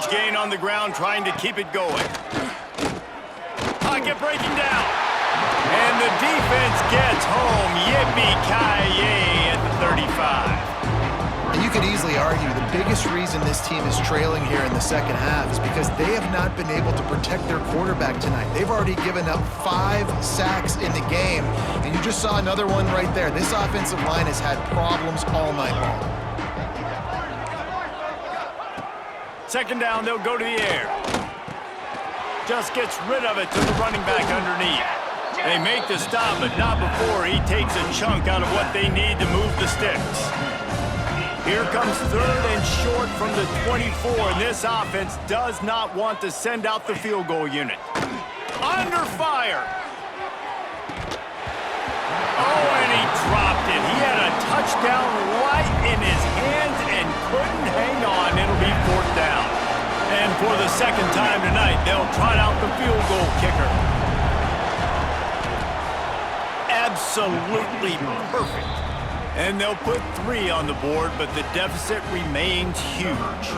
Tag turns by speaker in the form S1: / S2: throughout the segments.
S1: huge gain on the ground, trying to keep it going. Pocket breaking down. And the defense gets home. Yippee-ki-yay at the 35.
S2: And you could easily argue the biggest reason this team is trailing here in the second half is because they have not been able to protect their quarterback tonight. They've already given up 5 sacks in the game, and you just saw another one right there. This offensive line has had problems all night long.
S1: Second down, they'll go to the air. Just gets rid of it to the running back underneath. They make the stop, but not before he takes a chunk out of what they need to move the sticks. Here comes 3rd and short from the 24, and this offense does not want to send out the field goal unit. Under fire. Oh, and he dropped it. He had a touchdown right in his hands and couldn't hang on. It'll be 4th down. And for the second time tonight, they'll trot out the field goal kicker. Absolutely perfect. And they'll put 3 on the board, but the deficit remains huge.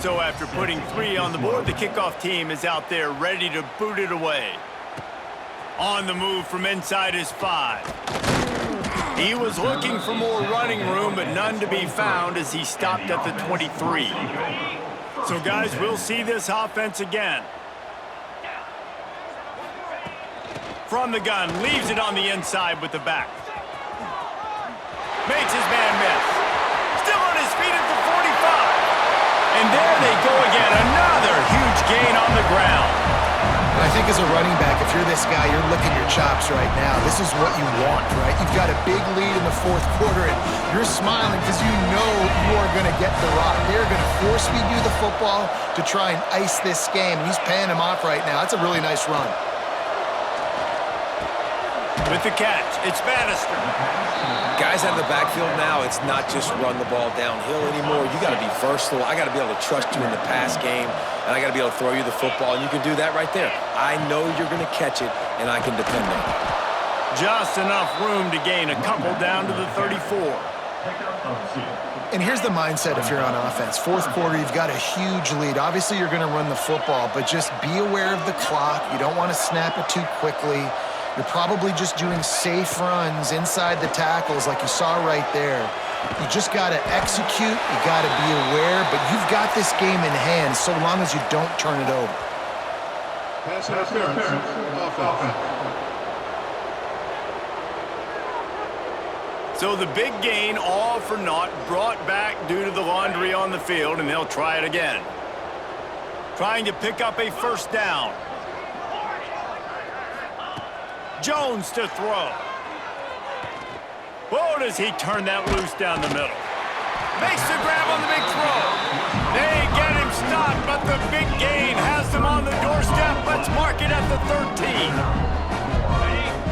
S1: So after putting 3 on the board, the kickoff team is out there ready to boot it away. On the move from inside his 5. He was looking for more running room, but none to be found as he stopped at the 23. So guys, we'll see this offense again. From the gun, leaves it on the inside with the back. Makes his man miss. Still on his feet at the 45. And there they go again. Another huge gain on the ground.
S2: I think as a running back, if you're this guy, you're licking your chops right now. This is what you want, right? You've got a big lead in the 4th quarter, and you're smiling because you know you are going to get the rock. They're going to force-feed you the football to try and ice this game. He's paying him off right now. That's a really nice run.
S1: With the catch, it's Bannister.
S3: Guys out of the backfield now, it's not just run the ball downhill anymore. You got to be versatile. I got to be able to trust you in the pass game, and I got to be able to throw you the football, and you can do that right there. I know you're going to catch it, and I can depend on it.
S1: Just enough room to gain a couple down to the 34.
S2: And here's the mindset if you're on offense. 4th quarter, you've got a huge lead. Obviously, you're going to run the football, but just be aware of the clock. You don't want to snap it too quickly. You're probably just doing safe runs inside the tackles like you saw right there. You just got to execute. You got to be aware, but you've got this game in hand so long as you don't turn it over.
S4: Pass interference. Offense.
S1: So the big gain, all for naught, brought back due to the laundry on the field, and they'll try it again. Trying to pick up a 1st down. Jones to throw. Oh, does he turn that loose down the middle. Makes the grab on the big throw. They get him stopped, but the big gain has them on the doorstep. Let's mark it at the 13.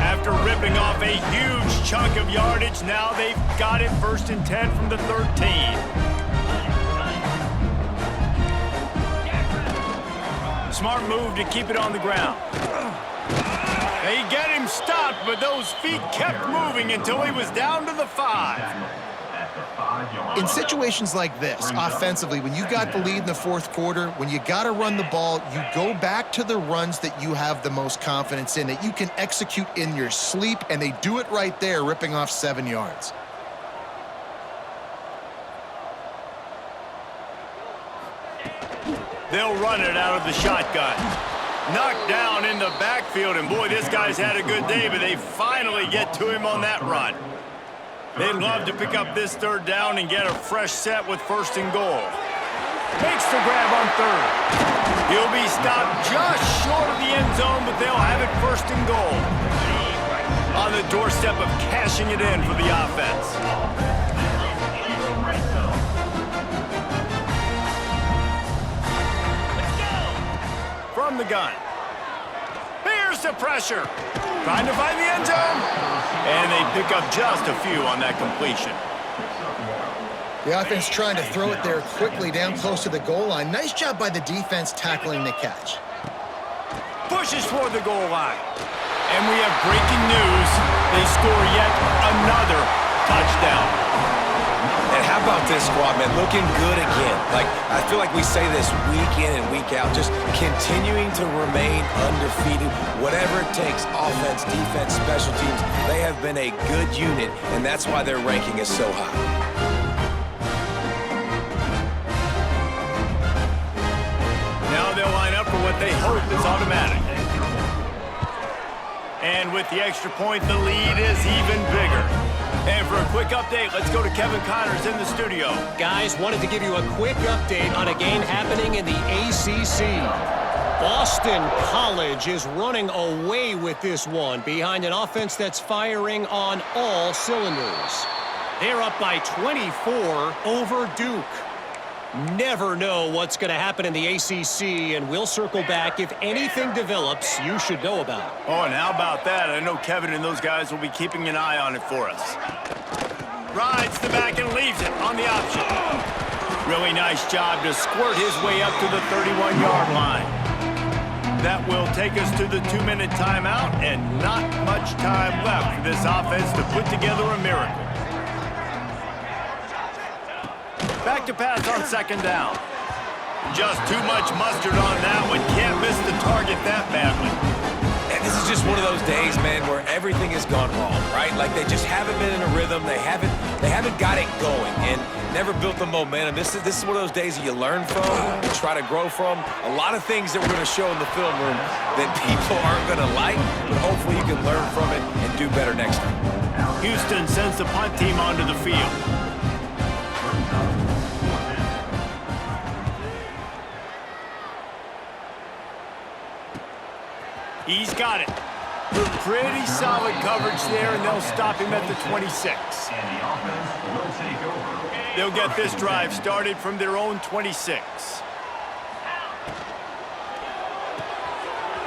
S1: After ripping off a huge chunk of yardage, now they've got it 1st and 10 from the 13. Smart move to keep it on the ground. They get him stopped, but those feet kept moving until he was down to the 5.
S2: In situations like this, offensively, when you got the lead in the 4th quarter, when you got to run the ball, you go back to the runs that you have the most confidence in, that you can execute in your sleep, and they do it right there, ripping off 7 yards.
S1: They'll run it out of the shotgun. Knocked down in the backfield, and boy, this guy's had a good day, but they finally get to him on that run. They'd love to pick up this 3rd down and get a fresh set with 1st and goal. Makes the grab on 3rd. He'll be stopped just short of the end zone, but they'll have it 1st and goal. On the doorstep of cashing it in for the offense. From the gun. Here's the pressure. Trying to find the end zone. And they pick up just a few on that completion.
S2: The offense trying to throw it there quickly down close to the goal line. Nice job by the defense tackling the catch.
S1: Pushes toward the goal line. And we have breaking news. They score yet another touchdown.
S3: And how about this squad, man? Looking good again. Like, I feel like we say this week in and week out, just continuing to remain undefeated, whatever it takes, offense, defense, special teams. They have been a good unit, and that's why their ranking is so high.
S1: Now they'll line up for what they hope is automatic. And with the extra point, the lead is even bigger. And for a quick update, let's go to Kevin Connors in the studio.
S5: Guys, wanted to give you a quick update on a game happening in the ACC. Boston College is running away with this one behind an offense that's firing on all cylinders. They're up by 24 over Duke. Never know what's going to happen in the ACC, and we'll circle back if anything develops you should know about.
S1: Oh, and how about that? I know Kevin and those guys will be keeping an eye on it for us. Rides the back and leaves it on the option. Really nice job to squirt his way up to the 31-yard line. That will take us to the 2-minute timeout, and not much time left for this offense to put together a miracle. Back to pass on second down. Just too much mustard on that one. Can't miss the target that badly.
S3: And this is just one of those days, man, where everything has gone wrong, right? Like they just haven't been in a rhythm. They haven't got it going and never built the momentum. This is one of those days that you learn from, you try to grow from. A lot of things that we're going to show in the film room that people aren't going to like, but hopefully you can learn from it and do better next time.
S1: Houston sends the punt team onto the field. He's got it. Pretty solid coverage there, and they'll stop him at the 26. They'll get this drive started from their own 26.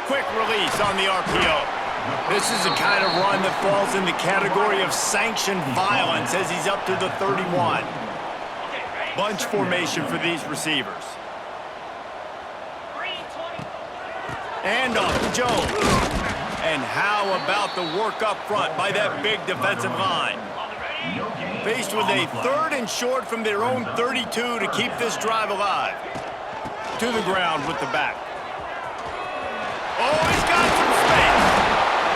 S1: Quick release on the RPO. This is the kind of run that falls in the category of sanctioned violence as he's up to the 31. Bunch formation for these receivers. And off to Jones. And how about the work up front by that big defensive line? Faced with a 3rd and short from their own 32 to keep this drive alive. To the ground with the back. Oh, he's got some space.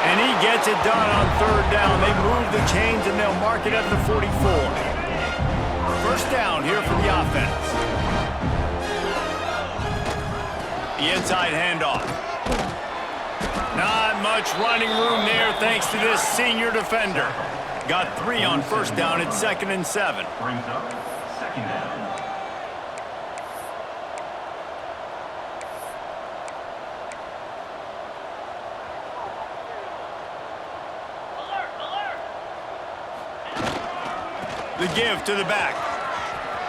S1: And he gets it done on 3rd down. They move the chains and they'll mark it at the 44. First down here for the offense. The inside handoff. Not much running room there thanks to this senior defender. Got 3 on first down at 2nd and 7.
S6: Brings up second down.
S1: The give to the back.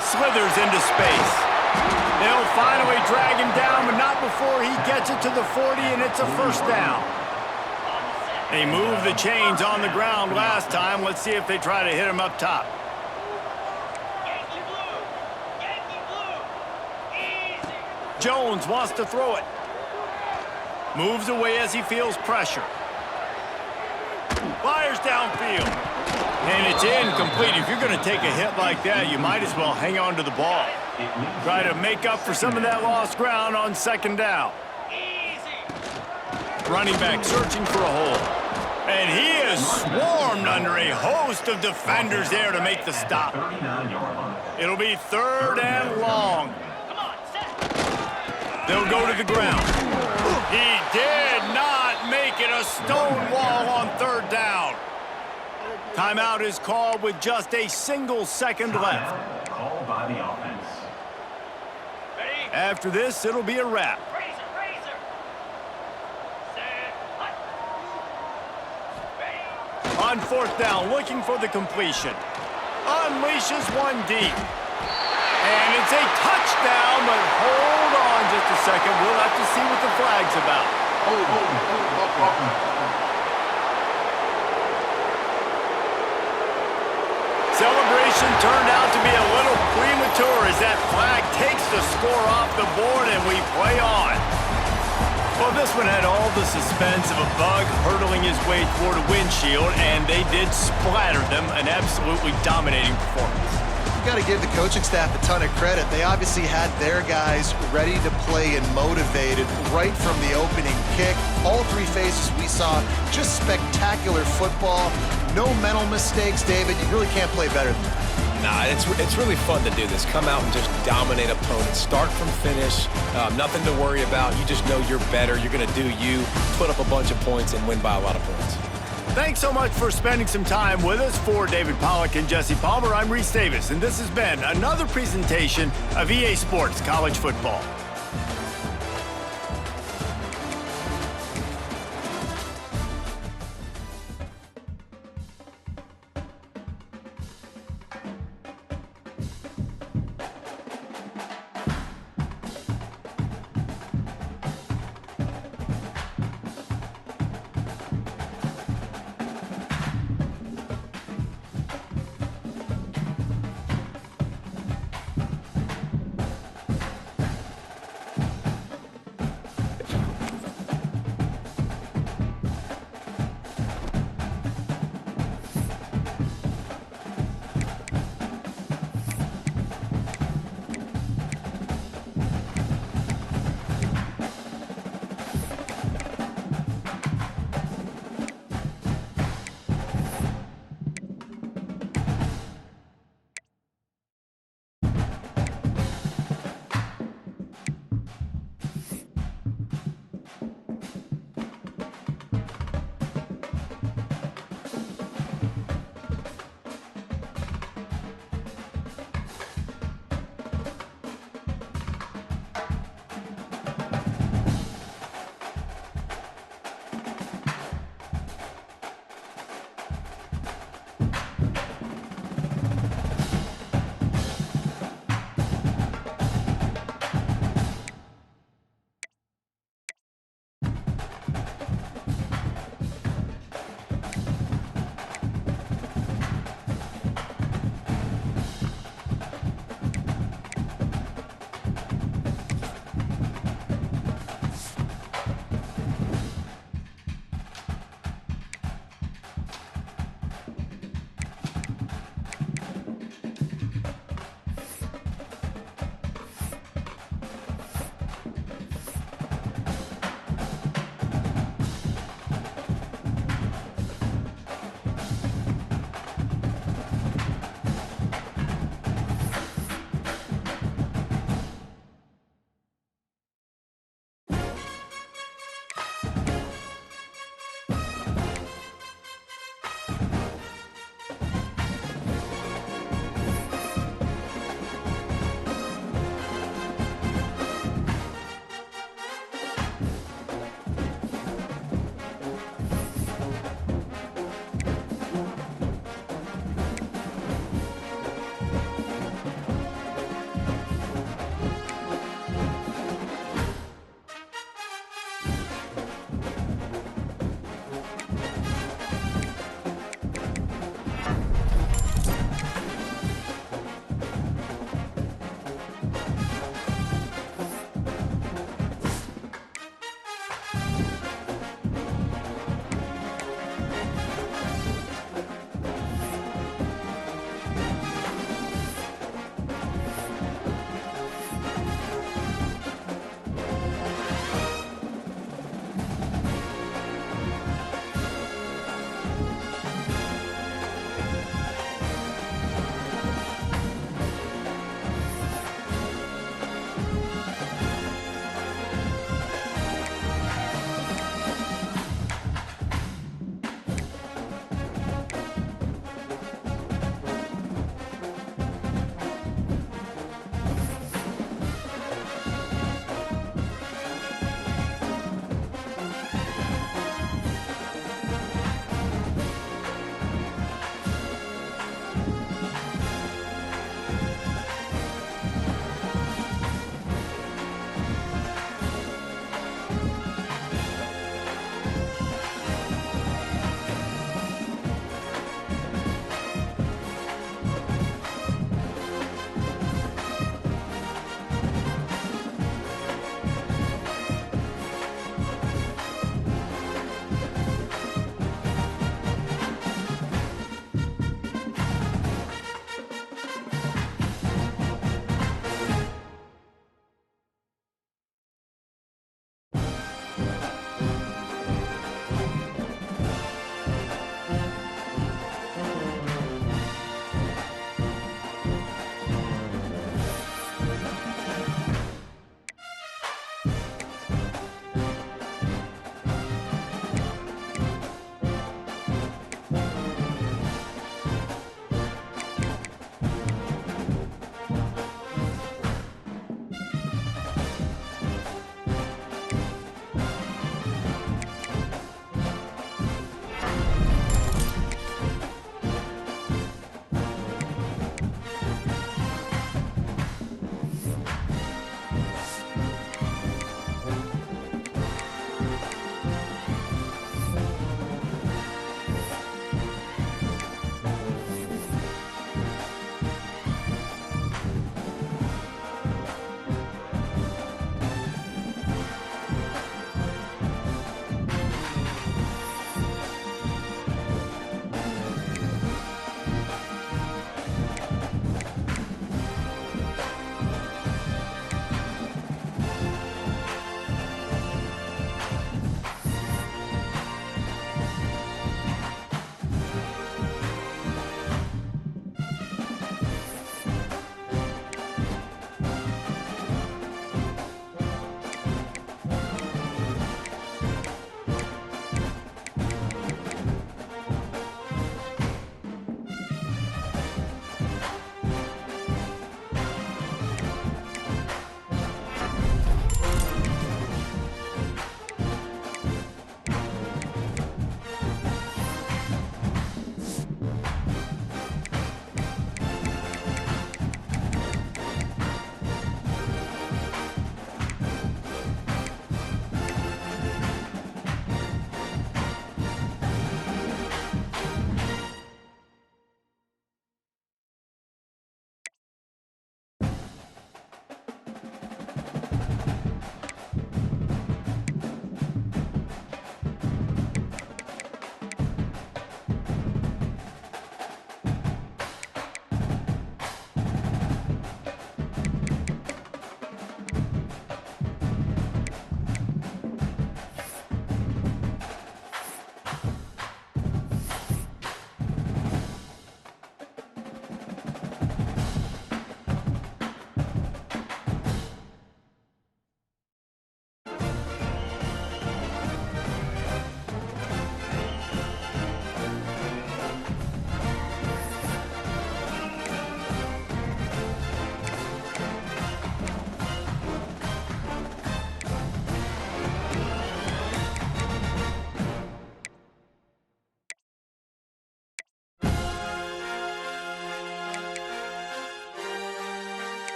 S1: Slithers into space. They'll finally drag him down, but not before he gets it to the 40, and it's a first down. They moved the chains on the ground last time. Let's see if they try to hit him up top. Jones wants to throw it. Moves away as he feels pressure. Fires downfield. And it's incomplete. If you're going to take a hit like that, you might as well hang on to the ball. Try to make up for some of that lost ground on second down. Running back searching for a hole. And he is swarmed under a host of defenders there to make the stop. It'll be 3rd and long. They'll go to the ground. He did not make it a stone wall on 3rd down. Timeout is called with just a single second left.
S6: Called by the offense.
S1: After this, it'll be a wrap. On 4th down, looking for the completion. Unleashes one deep. And it's a touchdown, but hold on just a second. We'll have to see what the flag's about. Celebration turned out to be a little premature as that flag takes the score off the board and we play on. Well, this one had all the suspense of a bug hurtling his way toward a windshield, and they did splatter them, an absolutely dominating performance.
S2: you got to give the coaching staff a ton of credit. They obviously had their guys ready to play and motivated right from the opening kick. All three phases we saw, just spectacular football. No mental mistakes, David. You really can't play better than that.
S3: Nah, it's really fun to do this. Come out and just dominate opponents. Start from finish. Nothing to worry about. You just know you're better. You're going to do you, put up a bunch of points, and win by a lot of points.
S1: Thanks so much for spending some time with us. For David Pollack and Jesse Palmer, I'm Reese Davis, and this has been another presentation of EA Sports College Football.